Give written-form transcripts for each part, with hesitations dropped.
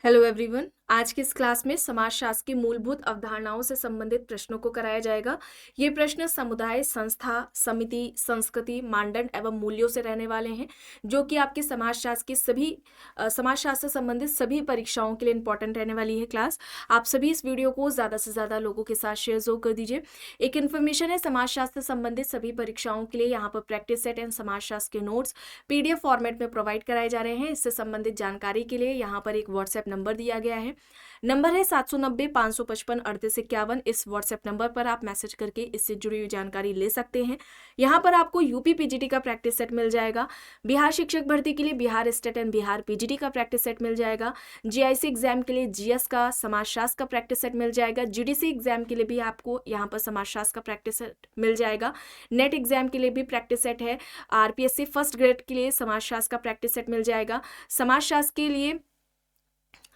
Hello everyone. आज की इस क्लास में समाजशास्त्र की मूलभूत अवधारणाओं से संबंधित प्रश्नों को कराया जाएगा। ये प्रश्न समुदाय, संस्था, समिति, संस्कृति, मानदंड एवं मूल्यों से रहने वाले हैं, जो कि आपके समाजशास्त्र की समाजशास्त्र से संबंधित सभी परीक्षाओं के लिए इंपॉर्टेंट रहने वाली है क्लास। आप सभी इस वीडियो को ज़्यादा से ज़्यादा लोगों के साथ शेयर जरूर कर दीजिए। एक इन्फॉर्मेशन है, समाजशास्त्र से संबंधित सभी परीक्षाओं के लिए यहाँ पर प्रैक्टिस सेट एंड समाजशास्त्र के नोट्स PDF फॉर्मेट में प्रोवाइड कराए जा रहे हैं। इससे संबंधित जानकारी के लिए यहाँ पर एक व्हाट्सएप नंबर दिया गया है। नंबर है 790-555-3851। इस व्हाट्सएप नंबर पर आप मैसेज करके इससे जुड़ी हुई जानकारी ले सकते हैं। यहाँ पर आपको यूपी पीजीटी का प्रैक्टिस सेट मिल जाएगा। बिहार शिक्षक भर्ती के लिए Bihar state and Bihar PGT का प्रैक्टिस सेट मिल जाएगा। जीआईसी एग्जाम के लिए जीएस का, समाजशास्त्र का प्रैक्टिस सेट मिल जाएगा। जीडीसी एग्जाम के लिए भी आपको यहाँ पर समाजशास्त्र का प्रैक्टिस सेट मिल जाएगा। नेट एग्जाम के लिए भी प्रैक्टिस सेट है। आरपीएससी फर्स्ट ग्रेड के लिए समाजशास्त्र का प्रैक्टिस सेट मिल जाएगा। समाजशास्त्र के लिए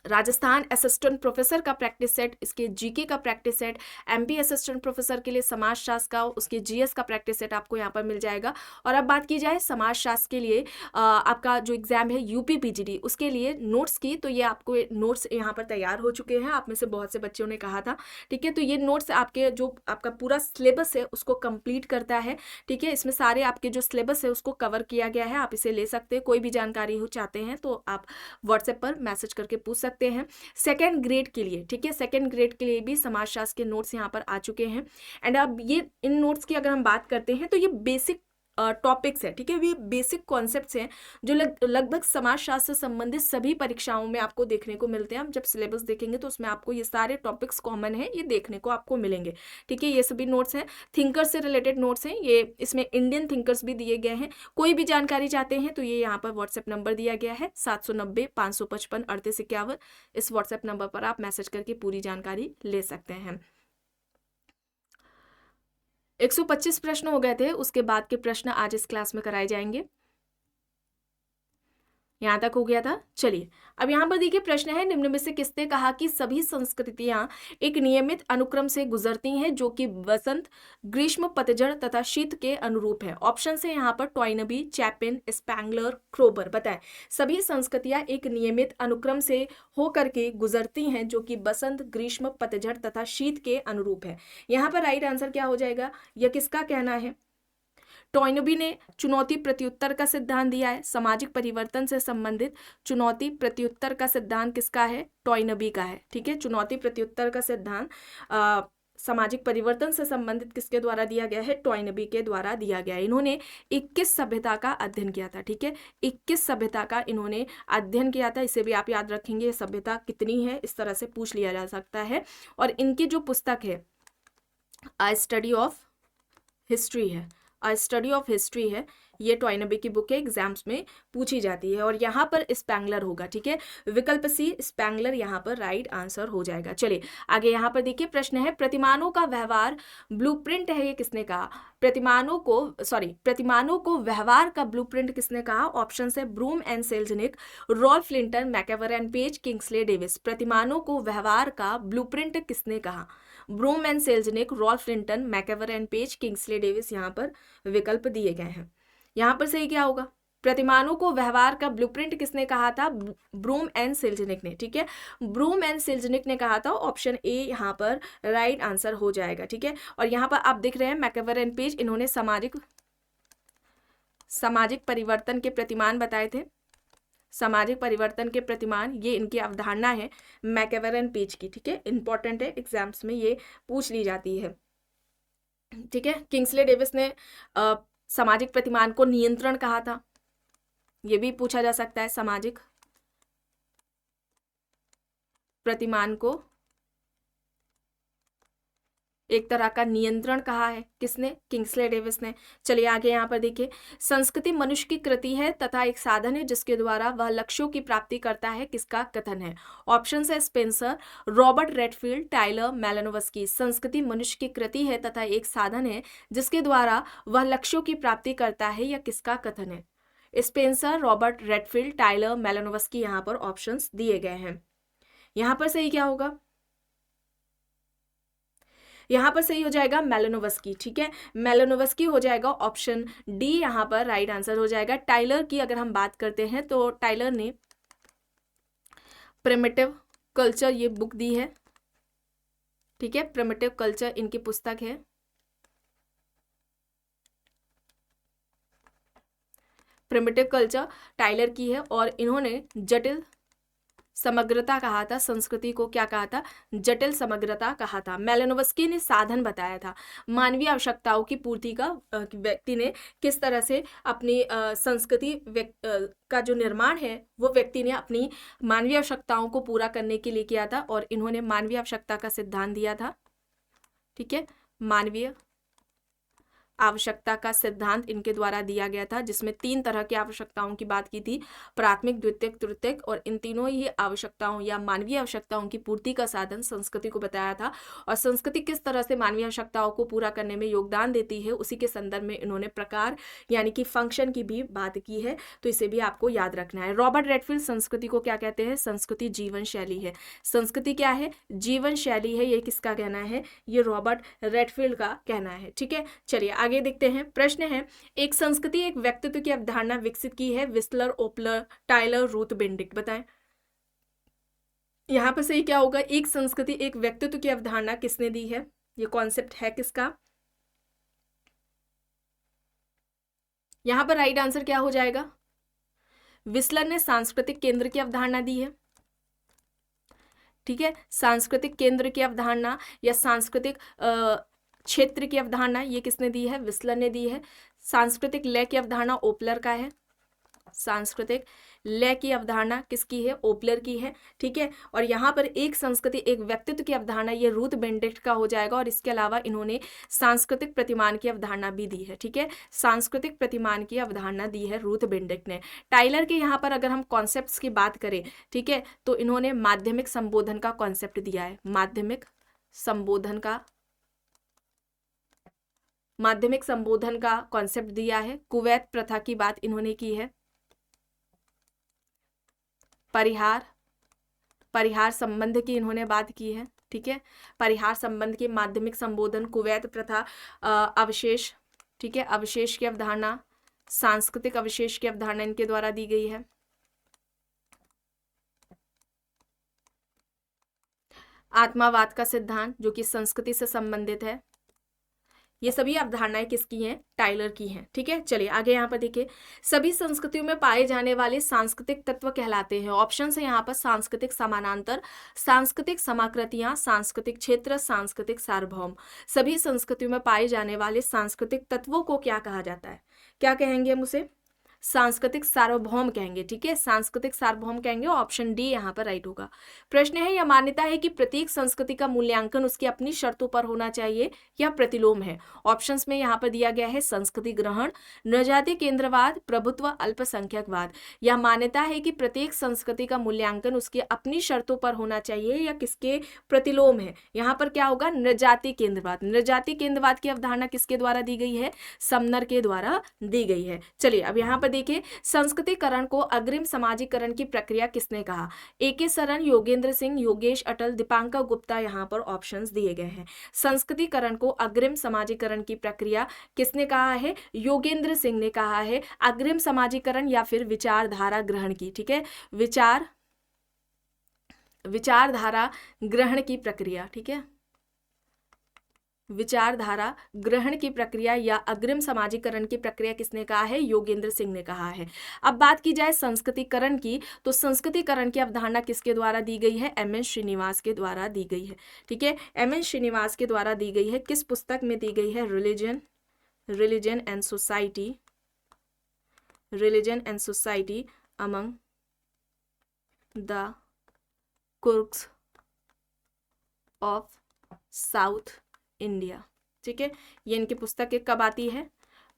राजस्थान असिस्टेंट प्रोफेसर का प्रैक्टिस सेट, इसके जीके का practice set, MP assistant professor के लिए समाजशास्त्र का, उसके जीएस का प्रैक्टिस सेट आपको यहाँ पर मिल जाएगा। और अब बात की जाए समाजशास्त्र के लिए आपका जो एग्जाम है यूपी पीजीटी, उसके लिए नोट्स की, तो ये आपको नोट्स यहाँ पर तैयार हो चुके हैं। आप में से बहुत से बच्चों ने कहा था, ठीक है। तो ये नोट्स आपके जो आपका पूरा सिलेबस है उसको कंप्लीट करता है, ठीक है। इसमें सारे आपके जो सिलेबस है उसको कवर किया गया है। आप इसे ले सकते हैं। कोई भी जानकारी हो चाहते हैं तो आप व्हाट्सएप पर मैसेज करके पूछ सकते हैं। सेकेंड ग्रेड के लिए, ठीक है, सेकेंड ग्रेड के लिए भी समाजशास्त्र के नोट्स यहाँ पर आ चुके हैं। एंड अब ये इन नोट्स की अगर हम बात करते हैं तो ये बेसिक टॉपिक्स है, ठीक है। ये बेसिक कॉन्सेप्ट्स हैं जो लगभग समाजशास्त्र से संबंधित सभी परीक्षाओं में आपको देखने को मिलते हैं। हम जब सिलेबस देखेंगे तो उसमें आपको ये सारे टॉपिक्स कॉमन है, ये देखने को आपको मिलेंगे, ठीक है। ये सभी नोट्स हैं, थिंकर्स से रिलेटेड नोट्स हैं। ये इसमें इंडियन थिंकर्स भी दिए गए हैं। कोई भी जानकारी चाहते हैं तो ये यहाँ पर व्हाट्सएप नंबर दिया गया है 790-555-3851। इस व्हाट्सएप नंबर पर आप मैसेज करके पूरी जानकारी ले सकते हैं। 125 प्रश्न हो गए थे, उसके बाद के प्रश्न आज इस क्लास में कराए जाएंगे। यहां तक हो गया था। चलिए अब यहां पर देखिए प्रश्न है, निम्न में से किसने कहा कि सभी संस्कृतियां एक नियमित अनुक्रम से गुजरती हैं जो कि वसंत, ग्रीष्म, पतझड़ तथा शीत के अनुरूप है। ऑप्शन है यहाँ पर टॉयनबी, चैपिन, स्पैंगलर, क्रोबर। बताएं सभी संस्कृतियां एक नियमित अनुक्रम से होकर के गुजरती हैं जो कि बसंत, ग्रीष्म, पतझड़ तथा शीत के अनुरूप है। यहाँ पर राइट आंसर क्या हो जाएगा? यह किसका कहना है? टॉयनबी ने चुनौती प्रत्युत्तर का सिद्धांत दिया है। सामाजिक परिवर्तन से संबंधित चुनौती प्रत्युत्तर का सिद्धांत किसका है? टॉयनबी का है, ठीक है। चुनौती प्रत्युत्तर का सिद्धांत सामाजिक परिवर्तन से संबंधित किसके द्वारा दिया गया है? टॉयनबी के द्वारा दिया गया है। इन्होंने 21 सभ्यता का अध्ययन किया था, ठीक है। 21 सभ्यता का इन्होंने अध्ययन किया था। इसे भी आप याद रखेंगे, सभ्यता कितनी है इस तरह से पूछ लिया जा सकता है। और इनकी जो पुस्तक है अ स्टडी ऑफ हिस्ट्री है, अ स्टडी ऑफ हिस्ट्री है, ये टॉयनबी की बुक है, एग्जाम्स में पूछी जाती है। और यहाँ पर स्पैंगलर होगा, ठीक है। विकल्प सी स्पैंगलर यहाँ पर राइट आंसर हो जाएगा। चलिए आगे यहाँ पर देखिए प्रश्न है, प्रतिमानों का व्यवहार ब्लूप्रिंट है, ये किसने कहा? प्रतिमानों को व्यवहार का ब्लूप्रिंट किसने कहा? ऑप्शन है Broom and Selznick, Ralph Linton, MacIver and Page, Kingsley Davis. प्रतिमानों को व्यवहार का ब्लूप्रिंट किसने कहा? Broom and Selznick, Ralph Linton, MacIver and Page, Kingsley Davis. यहाँ पर विकल्प दिए गए हैं। यहाँ पर सही क्या होगा? प्रतिमानों को व्यवहार का ब्लूप्रिंट किसने कहा था? ब्रूम एंड सेल्जनिक ने, ठीक है। ब्रूम एंड सेल्जनिक ने कहा था। ऑप्शन ए यहाँ पर राइट आंसर हो जाएगा, ठीक है। और यहाँ पर आप देख रहे हैं मैकेवर एंड पेज, इन्होंने सामाजिक परिवर्तन के प्रतिमान बताए थे। सामाजिक परिवर्तन के प्रतिमान, ये इनकी अवधारणा है मैकेवर एंड पेज की, ठीक है। इंपॉर्टेंट है, एग्जाम्स में ये पूछ ली जाती है, ठीक है। किंग्सले डेविस ने सामाजिक प्रतिमान को नियंत्रण कहा था, ये भी पूछा जा सकता है। सामाजिक प्रतिमान को एक तरह का नियंत्रण कहा है, किसने? किंग्सले डेविस ने। चलिए आगे यहाँ पर देखिए, संस्कृति मनुष्य की कृति है तथा एक साधन है जिसके द्वारा वह लक्ष्यों की प्राप्ति करता है, किसका कथन है? ऑप्शन है स्पेंसर, रॉबर्ट रेडफील्ड, टाइलर, मेलानोव्स्की। संस्कृति मनुष्य की कृति है तथा एक साधन है जिसके द्वारा वह लक्ष्यों की प्राप्ति करता है, या किसका कथन है? Spencer, Robert Redfield, Tylor, Malinowski. यहाँ पर ऑप्शंस दिए गए हैं। यहाँ पर सही क्या होगा? यहाँ पर सही हो जाएगा मेलानोव्स्की, ठीक है। मेलानोव्स्की हो जाएगा, ऑप्शन डी यहाँ पर राइट आंसर हो जाएगा। टाइलर की अगर हम बात करते हैं तो टाइलर ने प्रिमिटिव कल्चर ये बुक दी है, ठीक है, प्रिमिटिव कल्चर इनकी पुस्तक है। प्रिमिटिव कल्चर टाइलर की है और इन्होंने जटिल समग्रता कहा था, संस्कृति को क्या कहा था, जटिल समग्रता कहा था। मेलानोव्स्की ने साधन बताया था, मानवीय आवश्यकताओं की पूर्ति का व्यक्ति ने किस तरह से अपनी संस्कृति का जो निर्माण है वो व्यक्ति ने अपनी मानवीय आवश्यकताओं को पूरा करने के लिए किया था और इन्होंने मानवीय आवश्यकता का सिद्धांत दिया था, ठीक है, मानवीय आवश्यकता का सिद्धांत इनके द्वारा दिया गया था, जिसमें 3 तरह की आवश्यकताओं की बात की थी, प्राथमिक, द्वितीयक, तृतीयक, और इन तीनों ही आवश्यकताओं या मानवीय आवश्यकताओं की पूर्ति का साधन संस्कृति को बताया था। और संस्कृति किस तरह से मानवीय आवश्यकताओं को पूरा करने में योगदान देती है उसी के संदर्भ में इन्होंने प्रकार यानी कि फंक्शन की भी बात की है, तो इसे भी आपको याद रखना है। रॉबर्ट रेडफील्ड संस्कृति को क्या कहते हैं, संस्कृति जीवन शैली है। संस्कृति क्या है, जीवन शैली है, ये किसका कहना है, ये रॉबर्ट रेडफील्ड का कहना है, ठीक है। चलिए आगे देखते हैं। प्रश्न है, एक संस्कृति एक व्यक्तित्व की अवधारणा विकसित की है, विस्लर, ओपलर, टाइलर, रूथ बेंडिक्ट, बताएं। यहां पर सही क्या होगा, एक संस्कृति एक व्यक्तित्व की अवधारणा किसने दी है, ये कॉन्सेप्ट है किसका। यहां पर राइट आंसर क्या हो जाएगा, विस्लर ने सांस्कृतिक केंद्र की अवधारणा दी है, ठीक है, सांस्कृतिक केंद्र की अवधारणा या सांस्कृतिक क्षेत्र की अवधारणा ये किसने दी है, विस्लर ने दी है। सांस्कृतिक लय की अवधारणा ओपलर का है, सांस्कृतिक लय की अवधारणा किसकी है, ओपलर की है, ठीक है। और यहाँ पर एक संस्कृति एक व्यक्तित्व की अवधारणा ये रूथ बेंडिक्ट का हो जाएगा। और इसके अलावा इन्होंने सांस्कृतिक प्रतिमान की अवधारणा भी दी है, ठीक है, सांस्कृतिक प्रतिमान की अवधारणा दी है रूथ बेंडिक्ट ने। टाइलर के यहाँ पर अगर हम कॉन्सेप्ट्स की बात करें, ठीक है, तो इन्होंने माध्यमिक संबोधन का कॉन्सेप्ट दिया है, माध्यमिक संबोधन का कॉन्सेप्ट दिया है। कुवैत प्रथा की बात इन्होंने की है, परिहार संबंध की इन्होंने बात की है, ठीक है, परिहार संबंध के माध्यमिक संबोधन, कुवैत प्रथा, अवशेष, ठीक है, अवशेष की अवधारणा, सांस्कृतिक अवशेष की अवधारणा इनके द्वारा दी गई है। आत्मावाद का सिद्धांत जो कि संस्कृति से संबंधित है, ये सभी अवधारणाएं किसकी हैं, टाइलर की हैं, ठीक है। चलिए आगे यहाँ पर देखिए, सभी संस्कृतियों में पाए जाने वाले सांस्कृतिक तत्व कहलाते हैं। ऑप्शन है यहाँ पर सांस्कृतिक समानांतर, सांस्कृतिक समाकृतियां, सांस्कृतिक क्षेत्र, सांस्कृतिक सार्वभौम। सभी संस्कृतियों में पाए जाने वाले सांस्कृतिक तत्वों को क्या कहा जाता है, क्या कहेंगे हम उसे, सांस्कृतिक सार्वभौम कहेंगे, ठीक है, सांस्कृतिक सार्वभौम कहेंगे। ऑप्शन डी यहाँ पर राइट होगा। प्रश्न है, यह मान्यता है कि प्रत्येक संस्कृति का मूल्यांकन उसकी अपनी शर्तों पर होना चाहिए या प्रतिलोम है। ऑप्शंस में यहाँ पर दिया गया है संस्कृति ग्रहण, नृजाति केंद्रवाद, प्रभुत्व, अल्पसंख्यकवाद। यह मान्यता है कि प्रत्येक संस्कृति का मूल्यांकन उसकी अपनी शर्तों पर होना चाहिए या किसके प्रतिलोम है। यहाँ पर क्या होगा, नृजाति केंद्रवाद। नृजाति केंद्रवाद की अवधारणा किसके द्वारा दी गई है, समनर के द्वारा दी गई है। चलिए अब यहाँ पर देखिए, संस्कृतिकरण को अग्रिम समाजीकरण की प्रक्रिया किसने कहा, A.K. सरन, योगेंद्र सिंह, योगेश अटल, दीपांकर गुप्ता, यहाँ पर ऑप्शंस दिए गए हैं। संस्कृतिकरण को अग्रिम समाजीकरण की प्रक्रिया किसने कहा है, योगेंद्र सिंह ने कहा है। अग्रिम समाजीकरण या फिर विचारधारा ग्रहण की, ठीक है, विचारधारा ग्रहण की प्रक्रिया, ठीक है, विचारधारा ग्रहण की प्रक्रिया या अग्रिम समाजीकरण की प्रक्रिया किसने कहा है, योगेंद्र सिंह ने कहा है। अब बात की जाए संस्कृतिकरण की, तो संस्कृतिकरण की अवधारणा किसके द्वारा दी गई है, M.N. श्रीनिवास के द्वारा दी गई है, ठीक है, M.N. श्रीनिवास के द्वारा दी गई है। किस पुस्तक में दी गई है, religion and society among the Coorgs of South India, ठीक है, ये इनकी पुस्तक कब आती है,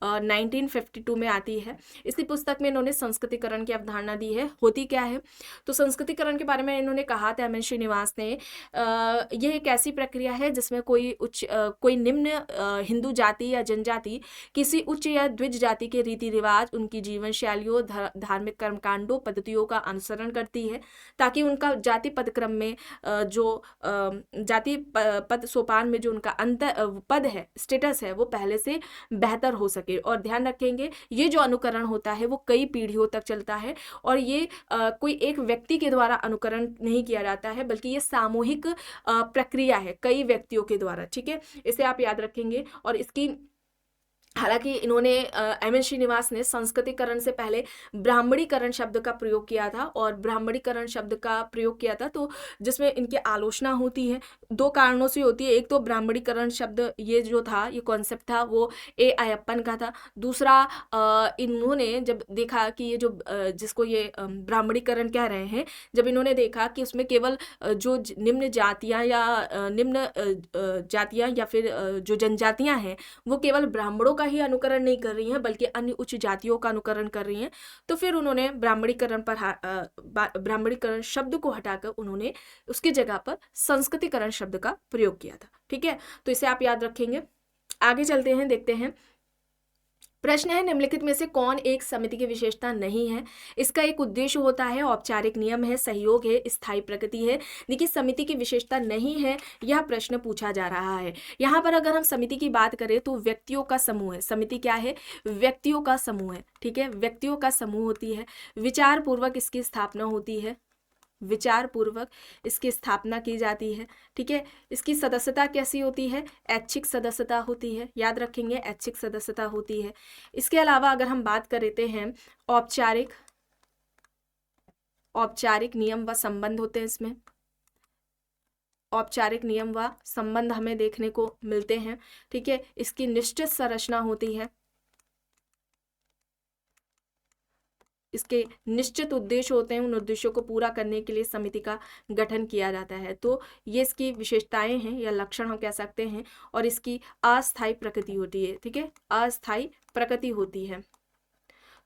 1952 में आती है। इसी पुस्तक में इन्होंने संस्कृतिकरण की अवधारणा दी है। होती क्या है, तो संस्कृतिकरण के बारे में इन्होंने कहा था M.N. श्रीनिवास ने, यह एक ऐसी प्रक्रिया है जिसमें कोई निम्न हिंदू जाति या जनजाति किसी उच्च या द्विज जाति के रीति रिवाज, उनकी जीवन शैलियों, धार्मिक कर्मकांडों, पद्धतियों का अनुसरण करती है, ताकि उनका जाति पदक्रम में जो जाति पद सोपान में जो उनका अंतर पद है, स्टेटस है, वो पहले से बेहतर हो सके। करके। और ध्यान रखेंगे ये जो अनुकरण होता है वो कई पीढ़ियों तक चलता है और ये कोई एक व्यक्ति के द्वारा अनुकरण नहीं किया जाता है, बल्कि ये सामूहिक प्रक्रिया है कई व्यक्तियों के द्वारा। ठीक है, इसे आप याद रखेंगे। और इसकी हालांकि इन्होंने एम एन श्रीनिवास ने संस्कृतिकरण से पहले ब्राह्मणीकरण शब्द का प्रयोग किया था, और ब्राह्मणीकरण शब्द का प्रयोग किया था तो जिसमें इनकी आलोचना होती है, दो कारणों से होती है। एक तो ब्राह्मणीकरण शब्द ये जो था, ये कॉन्सेप्ट था वो ए अयप्पन का था। दूसरा इन्होंने जब देखा कि ये जो जिसको ये ब्राह्मणीकरण कह रहे हैं, जब इन्होंने देखा कि उसमें केवल जो निम्न जातियाँ या निम्न जातियाँ या फिर जो जनजातियाँ हैं वो केवल ब्राह्मणों का ही अनुकरण नहीं कर रही हैं बल्कि अन्य उच्च जातियों का अनुकरण कर रही हैं, तो फिर उन्होंने ब्राह्मणीकरण शब्द को हटाकर उन्होंने उसकी जगह पर संस्कृतिकरण शब्द का प्रयोग किया था। ठीक है, तो इसे आप याद रखेंगे। आगे चलते हैं, देखते हैं। प्रश्न है, निम्नलिखित में से कौन एक समिति की विशेषता नहीं है? इसका एक उद्देश्य होता है, औपचारिक नियम है, सहयोग है, स्थायी प्रकृति है। देखिए, समिति की विशेषता नहीं है, यह प्रश्न पूछा जा रहा है। यहाँ पर अगर हम समिति की बात करें तो व्यक्तियों का समूह है। समिति क्या है? व्यक्तियों का समूह है। ठीक है, व्यक्तियों का समूह होती है, विचार पूर्वक इसकी स्थापना होती है, विचार पूर्वक इसकी स्थापना की जाती है। ठीक है, इसकी सदस्यता कैसी होती है? ऐच्छिक सदस्यता होती है, याद रखेंगे, ऐच्छिक सदस्यता होती है। इसके अलावा अगर हम बात करते हैं औपचारिक नियम व संबंध होते हैं इसमें, औपचारिक नियम व संबंध हमें देखने को मिलते हैं। ठीक है, इसकी निश्चित संरचना होती है, इसके निश्चित उद्देश्य होते हैं, उन उद्देश्यों को पूरा करने के लिए समिति का गठन किया जाता है। तो ये इसकी विशेषताएं हैं या लक्षण हम कह सकते हैं। और इसकी अस्थायी प्रकृति होती है। ठीक है, अस्थायी प्रकृति होती है।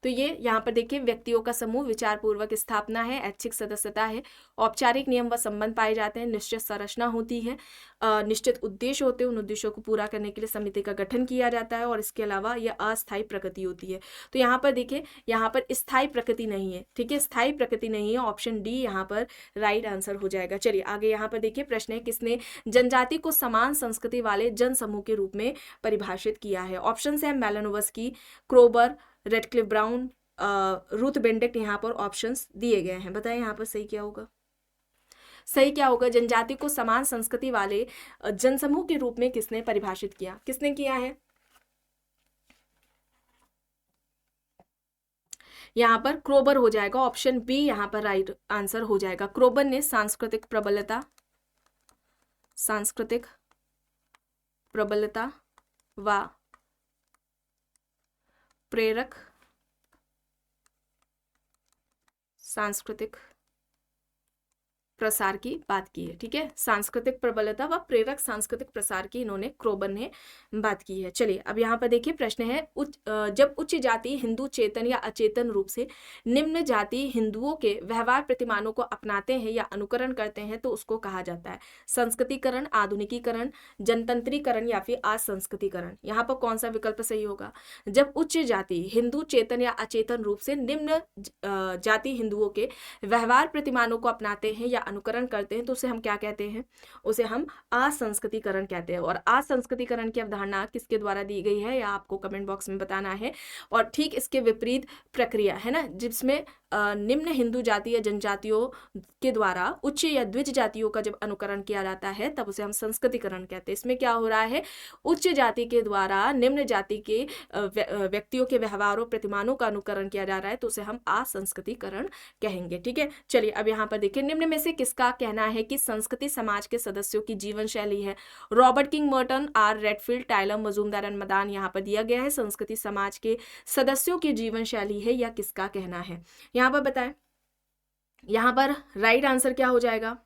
तो ये यहाँ पर देखिए, व्यक्तियों का समूह, विचार पूर्वक स्थापना है, ऐच्छिक सदस्यता है, औपचारिक नियम व संबंध पाए जाते हैं, निश्चित संरचना होती है, निश्चित उद्देश्य होते हैं, उन उद्देश्यों को पूरा करने के लिए समिति का गठन किया जाता है। और इसके अलावा यह अस्थायी प्रकृति होती है। तो यहाँ पर देखिए, यहाँ पर स्थायी प्रकृति नहीं है। ठीक है, स्थायी प्रकृति नहीं है, ऑप्शन डी यहाँ पर राइट आंसर हो जाएगा। चलिए आगे यहाँ पर देखिए, प्रश्न है, किसने जनजाति को समान संस्कृति वाले जन समूह के रूप में परिभाषित किया है? ऑप्शन है Malinowski, Kroeber, Radcliffe Brown, Ruth Benedict. यहाँ पर ऑप्शंस दिए गए हैं, बताएं यहाँ पर सही क्या होगा? सही क्या होगा? जनजाति को समान संस्कृति वाले जनसमूह के रूप में किसने परिभाषित किया? किसने किया है? यहाँ पर क्रोबर हो जाएगा, ऑप्शन बी यहाँ पर राइट आंसर हो जाएगा। क्रोबर ने सांस्कृतिक प्रबलता व प्रेरक सांस्कृतिक प्रसार की बात की है। ठीक है, सांस्कृतिक प्रबलता व प्रेरक सांस्कृतिक प्रसार की इन्होंने क्रोबर ने बात की है। चलिए अब यहाँ पर देखिए, प्रश्न है, जब उच्च जाति हिंदू चेतन या अचेतन रूप से निम्न जाति हिंदुओं के व्यवहार प्रतिमानों को अपनाते हैं या अनुकरण करते हैं तो उसको कहा जाता है संस्कृतिकरण, आधुनिकीकरण, जनतंत्रीकरण या फिर असंस्कृतिकरण। यहाँ पर कौन सा विकल्प सही होगा? जब उच्च जाति हिंदू चेतन या अचेतन रूप से निम्न जाति हिंदुओं के व्यवहार प्रतिमानों को अपनाते हैं या अनुकरण करते हैं तो उसे हम क्या कहते हैं? उसे हम असंस्कृतिकरण कहते हैं। और असंस्कृतिकरण की अवधारणा किसके द्वारा दी गई है या आपको कमेंट बॉक्स में बताना है। और ठीक इसके विपरीत प्रक्रिया है ना, जिसमें निम्न हिंदू जाति या जनजातियों के द्वारा उच्च या द्विज जातियों का जब अनुकरण किया जाता है तब उसे हम संस्कृतिकरण कहते हैं। इसमें क्या हो रहा है? उच्च जाति के द्वारा निम्न जाति के व्यक्तियों के व्यवहारों प्रतिमानों का अनुकरण किया जा रहा है तो उसे हम असंस्कृतिकरण कहेंगे। ठीक है, चलिए अब यहाँ पर देखिए, निम्न में से किसका कहना है कि संस्कृति समाज के सदस्यों की जीवन शैली है? Robert King Merton, R Redfield, Tylor Majumdar and Madan यहाँ पर दिया गया है संस्कृति समाज के सदस्यों की जीवन शैली है या किसका कहना है? यहाँ पर बताएं, यहाँ पर राइट आंसर क्या हो जाएगा?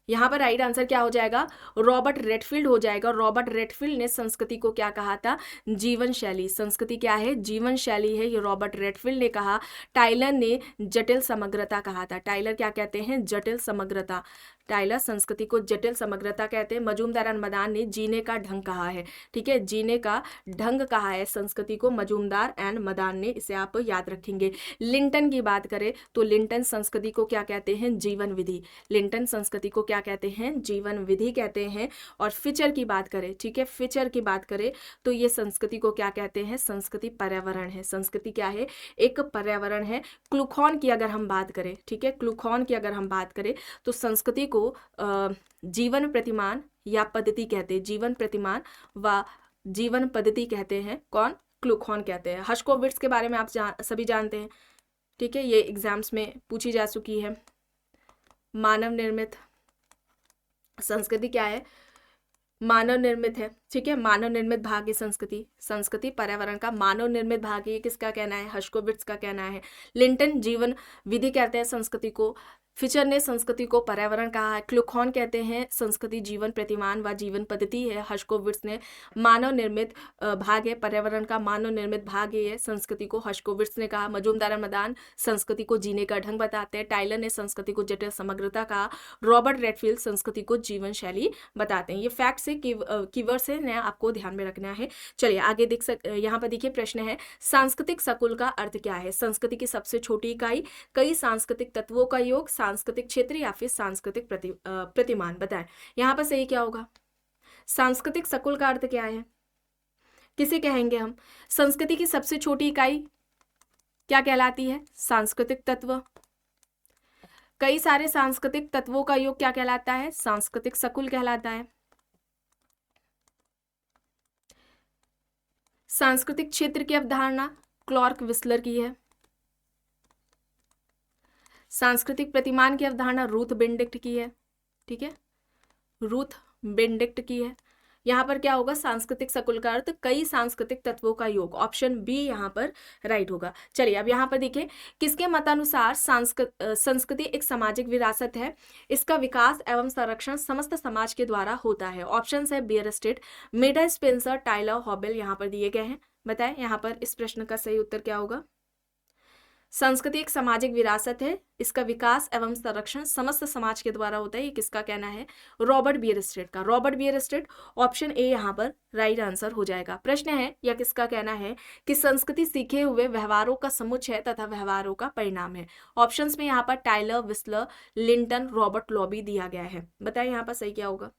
यहाँ पर राइट आंसर क्या हो जाएगा? रॉबर्ट रेडफील्ड हो जाएगा। रॉबर्ट रेडफील्ड ने संस्कृति को क्या कहा था? जीवन शैली। संस्कृति क्या है? जीवन शैली है, ये रॉबर्ट रेडफील्ड ने कहा। टाइलर ने जटिल समग्रता कहा था। टाइलर क्या कहते हैं? जटिल समग्रता। टाइलर संस्कृति को जटिल समग्रता कहते हैं। मजूमदार एंड मदान ने जीने का ढंग कहा है। ठीक है, जीने का ढंग कहा है संस्कृति को मजूमदार एंड मदान ने, इसे आप याद रखेंगे। लिंटन की बात करें तो लिंटन संस्कृति को क्या कहते हैं? जीवन विधि। लिंटन संस्कृति को क्या कहते हैं, जीवन विधि कहते हैं। और फीचर की बात करें, ठीक है, फीचर की बात करें तो ये संस्कृति को क्या कहते हैं, संस्कृति पर्यावरण है। संस्कृति क्या है, एक पर्यावरण है। क्लूखॉन की अगर हम बात करें, ठीक है, क्लूखॉन की अगर हम बात करें तो संस्कृति को जीवन प्रतिमान या पद्धति कहते हैं, जीवन प्रतिमान व जीवन पद्धति कहते हैं। कौन, क्लूखॉन कहते हैं। हर्शकोविट्स के बारे में आप सभी जानते हैं, ठीक है, ये एग्जाम्स में पूछी जा चुकी है। मानव निर्मित संस्कृति क्या है, मानव निर्मित है, ठीक है, मानव निर्मित भाग है संस्कृति। संस्कृति पर्यावरण का मानव निर्मित भाग है, ये किसका कहना है, हर्शकोविट्स का कहना है। लिंटन जीवन विधि कहते हैं संस्कृति को। फिचर ने संस्कृति को पर्यावरण कहा है। क्लूखॉन कहते हैं संस्कृति जीवन प्रतिमान व जीवन पद्धति है। हर्शकोविट्स ने मानव निर्मित भाग है, पर्यावरण का मानव निर्मित भाग है संस्कृति को, हर्शकोविट्स ने कहा। मजूमदार मदान संस्कृति को जीने का ढंग बताते हैं। टाइलर ने संस्कृति को जटिल समग्रता कहा। रॉबर्ट रेडफील्ड संस्कृति को जीवन शैली बताते हैं। ये फैक्ट्स है, कीवर्ड्स है, आपको ध्यान में रखना है। चलिए आगे यहाँ पर देखिए प्रश्न है, सांस्कृतिक सकुल का अर्थ क्या है। संस्कृति की सबसे छोटी इकाई, कई सांस्कृतिक तत्वों का योग, सांस्कृतिक क्षेत्र या फिर सांस्कृतिक प्रतिमान, बताएं यहां पर सही क्या होगा। सांस्कृतिक सकुल का अर्थ क्या है, किसे कहेंगे हम। संस्कृति की सबसे छोटी इकाई क्या कहलाती है, सांस्कृतिक तत्व। कई सारे सांस्कृतिक तत्वों का योग क्या कहलाता है, सांस्कृतिक सकुल कहलाता है। सांस्कृतिक क्षेत्र की अवधारणा क्लार्क विस्लर की है। सांस्कृतिक प्रतिमान की अवधारणा रूथ बेनेडिक्ट की है, ठीक है, रूथ बेनेडिक्ट की है। यहाँ पर क्या होगा, सांस्कृतिक सकुल का अर्थ कई सांस्कृतिक तत्वों का योग, ऑप्शन बी यहाँ पर राइट होगा। चलिए अब यहाँ पर देखिए, किसके मतानुसार संस्कृति एक सामाजिक विरासत है, इसका विकास एवं संरक्षण समस्त समाज के द्वारा होता है। ऑप्शन है बियरस्टेट, मेडा, स्पेंसर, टाइलर, हॉबेल यहाँ पर दिए गए हैं। बताएं यहाँ पर इस प्रश्न का सही उत्तर क्या होगा। संस्कृति एक सामाजिक विरासत है, इसका विकास एवं संरक्षण समस्त समाज के द्वारा होता है, ये किसका कहना है, रॉबर्ट बियरस्टेट का। रॉबर्ट बियरस्टेट, ऑप्शन ए यहाँ पर राइट आंसर हो जाएगा। प्रश्न है या किसका कहना है कि संस्कृति सीखे हुए व्यवहारों का समुच्चय तथा व्यवहारों का परिणाम है। ऑप्शंस में यहाँ पर Tylor, Wissler, Linton, Robert Lowie दिया गया है। बताएं यहाँ पर सही क्या होगा।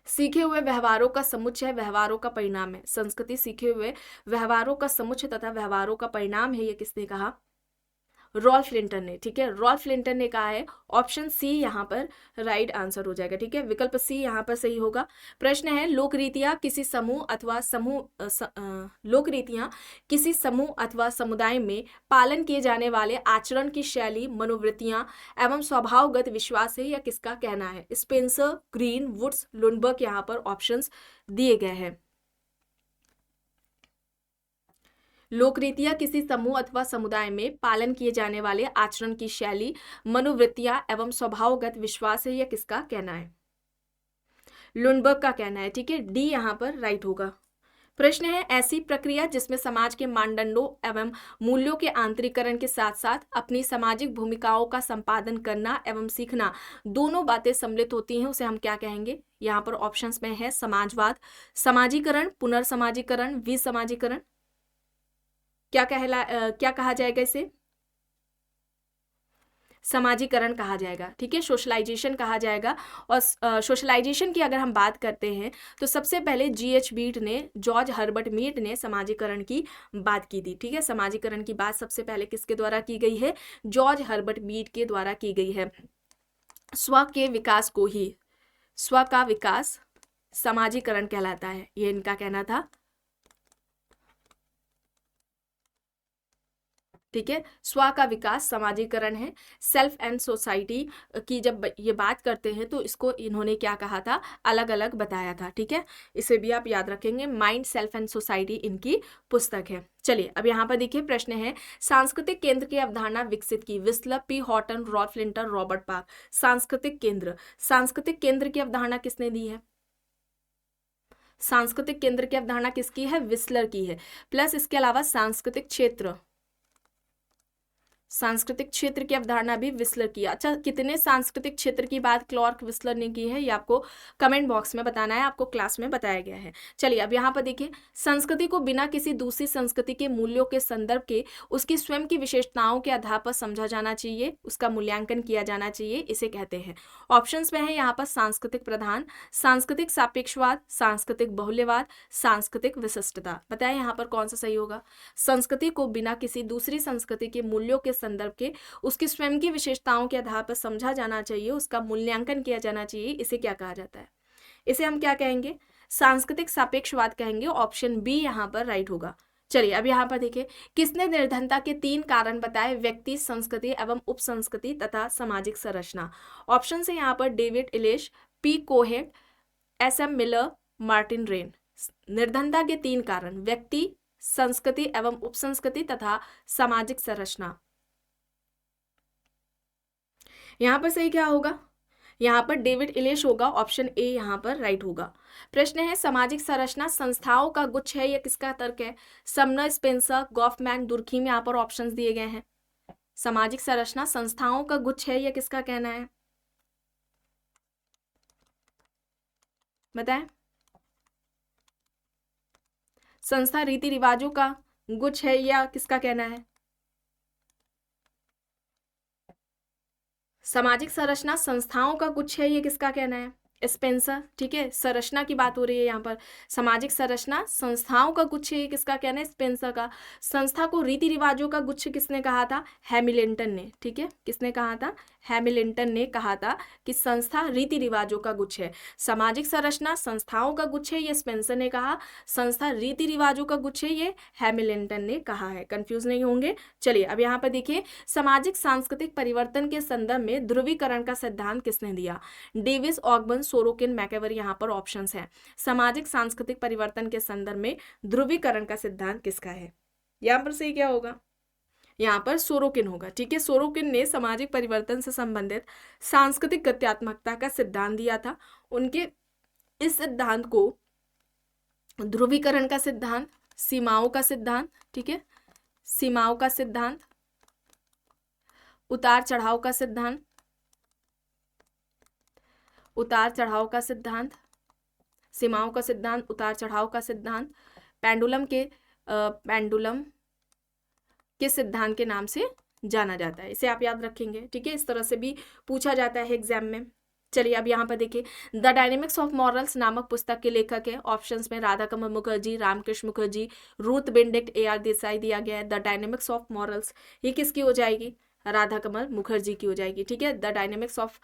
सीखे हुए व्यवहारों का समुच्चय व्यवहारों का परिणाम है। संस्कृति सीखे हुए व्यवहारों का समुच्चय तथा व्यवहारों का परिणाम है, ये किसने कहा, रॉल्फ लिंटन ने, ठीक है, रॉल्फ लिंटन ने कहा है। ऑप्शन सी यहाँ पर राइट आंसर हो जाएगा, ठीक है, विकल्प सी यहाँ पर सही होगा। प्रश्न है, लोक रीतियां किसी समूह अथवा समुदाय में पालन किए जाने वाले आचरण की शैली, मनोवृत्तियां एवं स्वभावगत विश्वास है, या किसका कहना है। स्पेंसर, ग्रीन, वुड्स, लुंडबर्ग यहाँ पर ऑप्शंस दिए गए हैं। लोकरीतियां किसी समूह अथवा समुदाय में पालन किए जाने वाले आचरण की शैली, मनोवृत्तियां एवं स्वभावगत विश्वास है, यह किसका कहना है, लुंडबर्ग का कहना है, ठीक है, डी यहाँ पर राइट होगा। प्रश्न है, ऐसी प्रक्रिया जिसमें समाज के मानदंडों एवं मूल्यों के आंतरिकरण के साथ साथ अपनी सामाजिक भूमिकाओं का संपादन करना एवं सीखना दोनों बातें सम्मिलित होती हैं, उसे हम क्या कहेंगे। यहाँ पर ऑप्शंस में है समाजवाद, समाजीकरण, पुनर्समाजीकरण, विसमाजीकरण। क्या कहा जाएगा इसे, समाजीकरण कहा जाएगा, ठीक है, सोशलाइजेशन कहा जाएगा। और सोशलाइजेशन की अगर हम बात करते हैं तो सबसे पहले जॉर्ज हर्बर्ट मीड ने समाजीकरण की बात की थी, ठीक है, समाजीकरण की बात सबसे पहले किसके द्वारा की गई है, जॉर्ज हर्बर्ट मीड के द्वारा की गई है। स्व का विकास समाजीकरण कहलाता है, ये इनका कहना था, ठीक है, स्व का विकास समाजीकरण है। सेल्फ एंड सोसाइटी की जब ये बात करते हैं तो इसको इन्होंने क्या कहा था, अलग अलग बताया था, ठीक है, इसे भी आप याद रखेंगे, माइंड, सेल्फ एंड सोसाइटी इनकी पुस्तक है। चलिए अब यहाँ पर देखिए प्रश्न है, सांस्कृतिक केंद्र की अवधारणा विकसित की, Wissler, P Houghton, Ralph Linton, Robert Park. सांस्कृतिक केंद्र की अवधारणा किसने दी है, सांस्कृतिक केंद्र की अवधारणा किसकी है, विस्लर की है। प्लस इसके अलावा सांस्कृतिक क्षेत्र सांस्कृतिक क्षेत्र की अवधारणा भी विस्लर की। अच्छा, कितने सांस्कृतिक क्षेत्र की बात क्लॉर्क विस्लर ने की है ये आपको कमेंट बॉक्स में बताना है, आपको क्लास में बताया गया है। चलिए अब यहाँ पर देखिए, संस्कृति को बिना किसी दूसरी संस्कृति के मूल्यों के संदर्भ के उसकी स्वयं की विशेषताओं के आधार पर समझा जाना चाहिए, उसका मूल्यांकन किया जाना चाहिए, इसे कहते हैं। ऑप्शंस में है यहाँ पर सांस्कृतिक प्रधान, सांस्कृतिक सापेक्षवाद, सांस्कृतिक बहुल्यवाद, सांस्कृतिक विशिष्टता। बताएं यहाँ पर कौन सा सही होगा। संस्कृति को बिना किसी दूसरी संस्कृति के मूल्यों के संदर्भ के उसकी स्वयं की विशेषताओं के आधार पर समझा जाना चाहिए, उसका मूल्यांकन किया जाना चाहिए, इसे क्या कहा जाता है। इसे हम क्या कहेंगे, सांस्कृतिक सापेक्षवाद कहेंगे। ऑप्शन बी यहाँ पर राइट होगा। चलिए अब यहाँ पर देखिए, किसने निर्धनता के 3 कारण बताए, व्यक्ति, संस्कृति एवं उपसंस्कृति तथा सामाजिक संरचना। ऑप्शन है यहाँ पर David Elesh, P Cohen, SM Miller, Martin Rein. निर्धनता के 3 कारण, व्यक्ति, संस्कृति एवं उपसंस्कृति तथा सामाजिक संरचना। यहाँ पर सही क्या होगा, यहाँ पर डेविड इलिश होगा। ऑप्शन ए यहाँ पर राइट होगा। प्रश्न है, सामाजिक संरचना संस्थाओं का गुच्छ है, यह किसका तर्क है। समनर, स्पेंसर, गॉफमैन, दुर्खीम, यहाँ पर ऑप्शंस दिए गए हैं। सामाजिक संरचना संस्थाओं का गुच्छ है, यह किसका कहना है, बताएं। संस्था रीति रिवाजों का गुच्छ है या किसका कहना है। सामाजिक संरचना संस्थाओं का गुच्छ है, ये किसका कहना है, स्पेंसर। ठीक है, संरचना की बात हो रही है यहाँ पर। सामाजिक संरचना संस्थाओं का गुच्छ है, ये किसका कहना है, स्पेंसर का। संस्था को रीति रिवाजों का गुच्छ किसने कहा था, हैमिल्टन ने। ठीक है, किसने कहा था, हैमिल्टन ने कहा था कि संस्था रीति रिवाजों का गुच्छ है। सामाजिक संरचना संस्थाओं का गुच्छ है, ये स्पेंसर ने कहा। संस्था रीति रिवाजों का गुच्छ है, ये हैमिल्टन ने कहा है। कंफ्यूज नहीं होंगे। चलिए अब यहाँ पर देखिए, सामाजिक सांस्कृतिक परिवर्तन के संदर्भ में ध्रुवीकरण का सिद्धांत किसने दिया। डेविस, ऑगबर्न, सोरोकिन, मैकेवर, यहाँ पर ऑप्शंस हैं। सामाजिक सांस्कृतिक परिवर्तन के संदर्भ में ध्रुवीकरण का सिद्धांत किसका है। यहाँ पर सही क्या होगा, यहाँ पर सोरोकिन होगा। ठीक है, सोरोकिन ने सामाजिक परिवर्तन से संबंधित सांस्कृतिक गत्यात्मकता का सिद्धांत दिया था। उनके इस सिद्धांत को ध्रुवीकरण का सिद्धांत, सीमाओं का सिद्धांत, ठीक है, सीमाओं का सिद्धांत, उतार चढ़ाव का सिद्धांत, उतार चढ़ाव का सिद्धांत, सीमाओं का सिद्धांत, उतार चढ़ाव का सिद्धांत, पेंडुलम के सिद्धांत के नाम से जाना जाता है। इसे आप याद रखेंगे। ठीक है, इस तरह से भी पूछा जाता है एग्जाम में। चलिए अब यहाँ पर देखिए, द डायनेमिक्स ऑफ मॉरल्स नामक पुस्तक के लेखक है। ऑप्शंस में Radhakamal Mukherjee, Ramkrishna Mukherjee, Ruth Benedict, AR Desai दिया गया है। द डायनेमिक्स ऑफ मॉरल्स ये किसकी हो जाएगी, राधा कमल मुखर्जी की हो जाएगी। ठीक है, द डायनेमिक्स ऑफ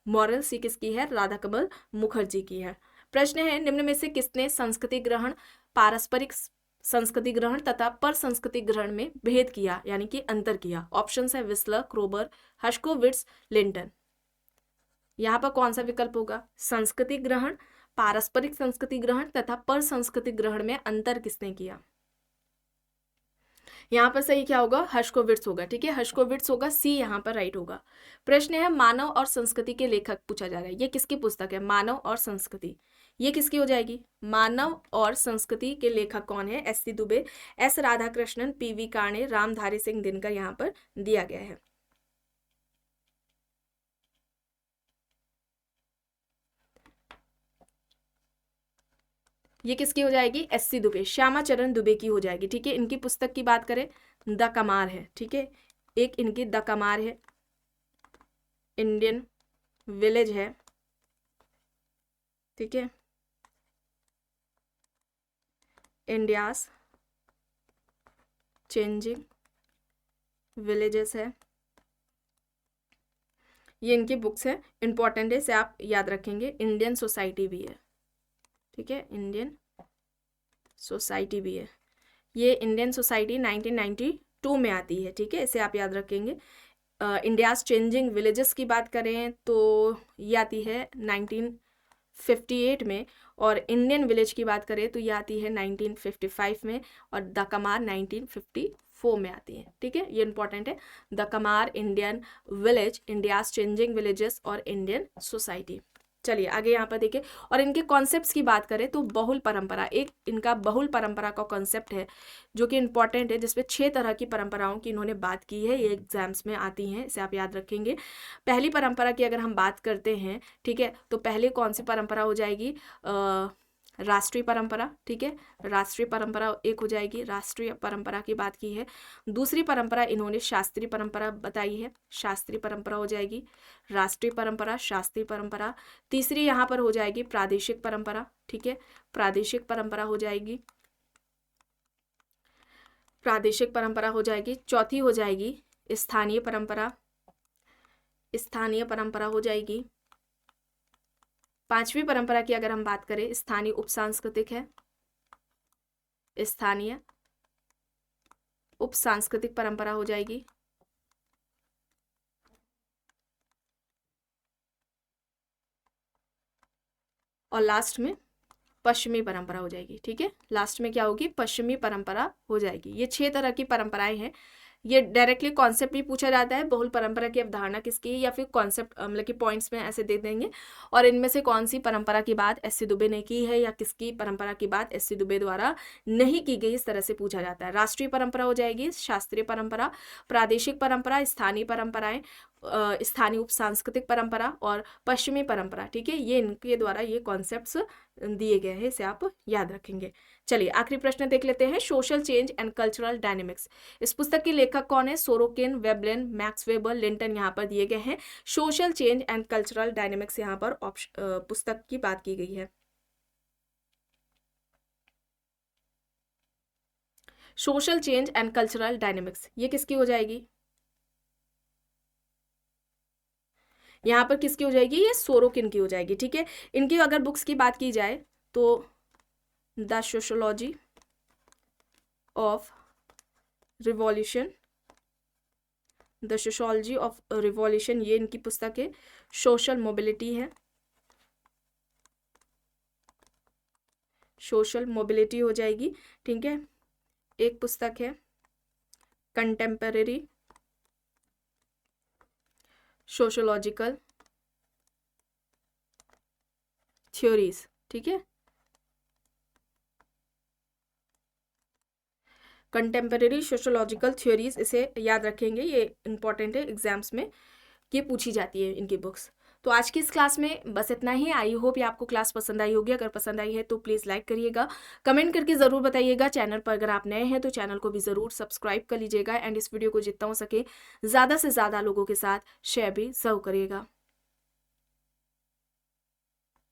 मॉरल्स ये किसकी है, राधा कमल मुखर्जी की है। प्रश्न है, निम्न में से किसने संस्कृति ग्रहण, पारस्परिक संस्कृति ग्रहण तथा पर संस्कृति ग्रहण में भेद किया, यानी कि अंतर किया। ऑप्शन है विस्लर, क्रोबर, हर्शकोविट्ज, लिंटन। यहाँ पर कौन सा विकल्प होगा, संस्कृति ग्रहण, पारस्परिक संस्कृति ग्रहण तथा पर संस्कृति ग्रहण में अंतर किसने किया। यहाँ पर सही क्या होगा, हर्शकोविट्ज होगा। ठीक है, हर्शकोविट्ज होगा, सी यहाँ पर राइट होगा। प्रश्न है, मानव और संस्कृति के लेखक पूछा जा रहा है। ये किसकी पुस्तक है, मानव और संस्कृति, ये किसकी हो जाएगी, मानव और संस्कृति के लेखक कौन है, SC Dubey, S Radhakrishnan, PV Kane, Ramdhari Singh Dinkar यहाँ पर दिया गया है। ये किसकी हो जाएगी, SC दुबे, श्यामा चरण दुबे की हो जाएगी। ठीक है, इनकी पुस्तक की बात करें, द कमार है। ठीक है, एक इनकी द कमार है, इंडियन विलेज है। ठीक है, इंडियाज चेंजिंग विलेजेस है, ये इनकी बुक्स है, इंपॉर्टेंट है, इसे आप याद रखेंगे। इंडियन सोसाइटी भी है। ठीक है, इंडियन सोसाइटी भी है, ये इंडियन सोसाइटी 1992 में आती है। ठीक है, इसे आप याद रखेंगे। इंडियाज चेंजिंग विलेजेस की बात करें तो ये आती है 1958 में, और इंडियन विलेज की बात करें तो ये आती है 1955 में, और द कमार 1954 में आती है। ठीक है, ये इंपॉर्टेंट है, the Kumar, Indian village, India's changing villages और इंडियन सोसाइटी। चलिए आगे यहाँ पर देखिए, और इनके कॉन्सेप्ट्स की बात करें तो बहुल परंपरा, एक इनका बहुल परंपरा का कॉन्सेप्ट है जो कि इंपॉर्टेंट है, जिसमें 6 तरह की परंपराओं की इन्होंने बात की है, ये एग्जाम्स में आती हैं, इसे आप याद रखेंगे। पहली परंपरा की अगर हम बात करते हैं, ठीक है, तो पहले कौन सी परंपरा हो जाएगी, राष्ट्रीय परंपरा, ठीक है, राष्ट्रीय परंपरा एक हो जाएगी, राष्ट्रीय परंपरा की बात की है। दूसरी परंपरा इन्होंने शास्त्रीय परंपरा बताई है, शास्त्रीय परंपरा हो जाएगी, राष्ट्रीय परंपरा, शास्त्रीय परंपरा। तीसरी यहाँ पर हो जाएगी प्रादेशिक परंपरा, ठीक है, प्रादेशिक परंपरा हो जाएगी, प्रादेशिक परंपरा हो जाएगी। चौथी हो जाएगी स्थानीय परंपरा, स्थानीय परंपरा हो जाएगी। पांचवी परंपरा की अगर हम बात करें, स्थानीय उपसांस्कृतिक है, स्थानीय उपसांस्कृतिक परंपरा हो जाएगी। और लास्ट में पश्चिमी परंपरा हो जाएगी, ठीक है, लास्ट में क्या होगी, पश्चिमी परंपरा हो जाएगी। ये 6 तरह की परंपराएं हैं। ये डायरेक्टली कॉन्सेप्ट भी पूछा जाता है, बहुल परंपरा की अवधारणा किसकी है, या फिर कॉन्सेप्ट मतलब कि पॉइंट्स में ऐसे दे देंगे, और इनमें से कौन सी परंपरा की बात एस.सी. दुबे ने की है या किसकी परंपरा की बात एस.सी. दुबे द्वारा नहीं की गई, इस तरह से पूछा जाता है। राष्ट्रीय परंपरा हो जाएगी, शास्त्रीय परंपरा, प्रादेशिक परंपरा, स्थानीय परंपराएं, स्थानीय उप सांस्कृतिक परंपरा और पश्चिमी परंपरा, ठीक है, ये इनके द्वारा ये कॉन्सेप्ट्स दिए गए हैं, इसे आप याद रखेंगे। चलिए आखिरी प्रश्न देख लेते हैं, social change and cultural dynamics. इस पुस्तक के लेखक कौन है, Sorokin, Veblen, max weber, Linton यहाँ पर दिए गए हैं। Social change and cultural dynamics यहाँ पर पुस्तक की बात की गई है। Social change and cultural dynamics ये किसकी हो जाएगी, यहाँ पर किसकी हो जाएगी, ये सोरोकिन की हो जाएगी, ठीक है। इनकी अगर बुक्स की बात की जाए तो the sociology of revolution, the sociology of revolution ये इनकी पुस्तक है। सोशल मोबिलिटी है, सोशल मोबिलिटी हो जाएगी, ठीक है। एक पुस्तक है कंटेम्परेरी सोशोलॉजिकल थ्योरीज, ठीक है, कंटेम्परेरी सोशोलॉजिकल थ्योरीज, इसे याद रखेंगे, ये इंपॉर्टेंट है एग्जाम्स में, ये पूछी जाती है इनकी बुक्स। तो आज की इस क्लास में बस इतना ही। आई होप ये आपको क्लास पसंद आई होगी। अगर पसंद आई है तो प्लीज़ लाइक करिएगा, कमेंट करके ज़रूर बताइएगा। चैनल पर अगर आप नए हैं तो चैनल को भी ज़रूर सब्सक्राइब कर लीजिएगा, एंड इस वीडियो को जितना हो सके ज़्यादा से ज़्यादा लोगों के साथ शेयर भी ज़रूर करिएगा।